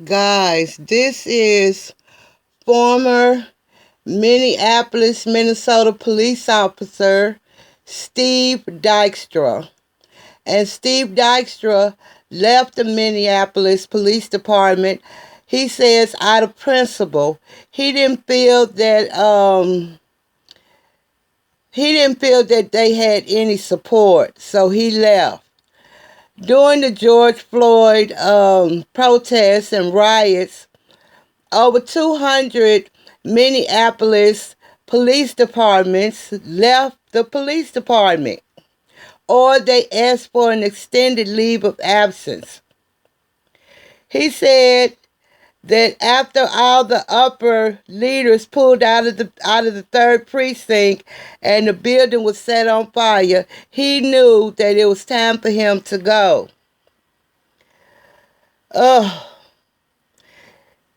Guys, this is former Minneapolis, Minnesota police officer Steve Dykstra. And Steve Dykstra left the Minneapolis Police Department. He says out of principle, he didn't feel that they had any support, so he left. During the George Floyd protests and riots, over 200 Minneapolis police departments left the police department, or they asked for an extended leave of absence. He said that after all the upper leaders pulled out of the third precinct and the building was set on fire, he knew that it was time for him to go. Ugh.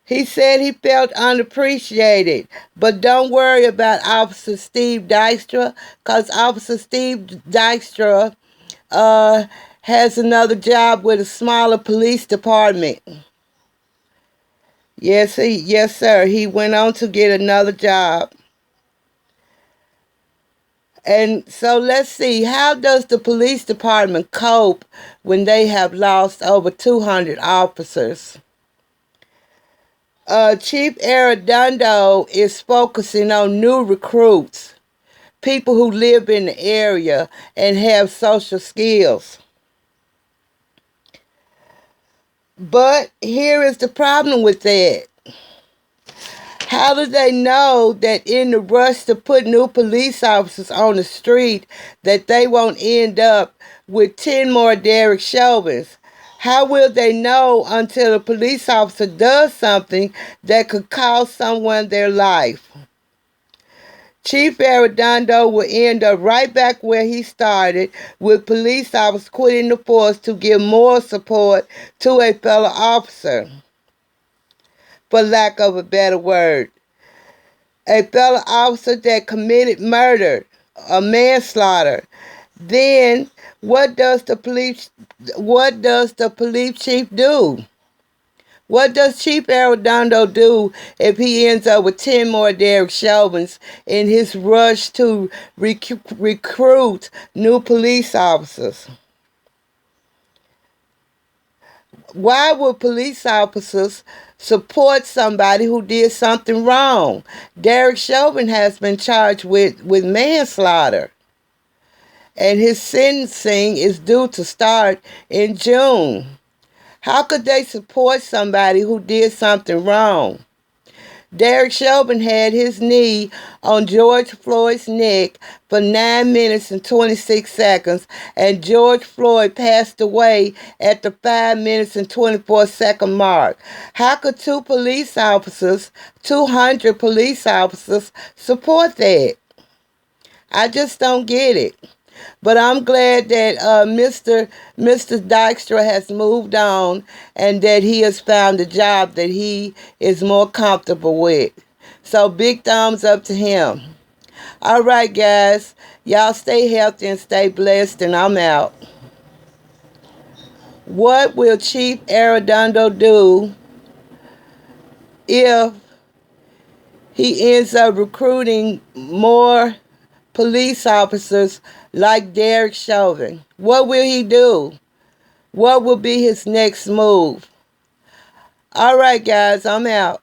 He said he felt unappreciated, but don't worry about Officer Steve Dykstra, because Officer Steve Dykstra has another job with a smaller police department. Yes, sir. He went on to get another job. And so let's see, how does the police department cope when they have lost over 200 officers? Chief Arredondo is focusing on new recruits, people who live in the area and have social skills. But here is the problem with that. How do they know that in the rush to put new police officers on the street that they won't end up with 10 more Derek Chauvins? How will they know until a police officer does something that could cost someone their life? Chief Arredondo will end up right back where he started, with police officers quitting the force to give more support to a fellow officer, for lack of a better word. A fellow officer that committed murder or manslaughter. Then what does the police chief do? What does Chief Arredondo do if he ends up with 10 more Derek Chauvins in his rush to recruit new police officers? Why would police officers support somebody who did something wrong? Derek Chauvin has been charged with manslaughter, and his sentencing is due to start in June. How could they support somebody who did something wrong? Derek Chauvin had his knee on George Floyd's neck for 9 minutes and 26 seconds, and George Floyd passed away at the 5 minutes and 24-second mark. How could 200 police officers, support that? I just don't get it. But I'm glad that Mr. Dykstra has moved on and that he has found a job that he is more comfortable with. So big thumbs up to him. All right, guys. Y'all stay healthy and stay blessed, and I'm out. What will Chief Arredondo do if he ends up recruiting more police officers like Derek Chauvin? What will he do? What will be his next move? All right, guys, I'm out.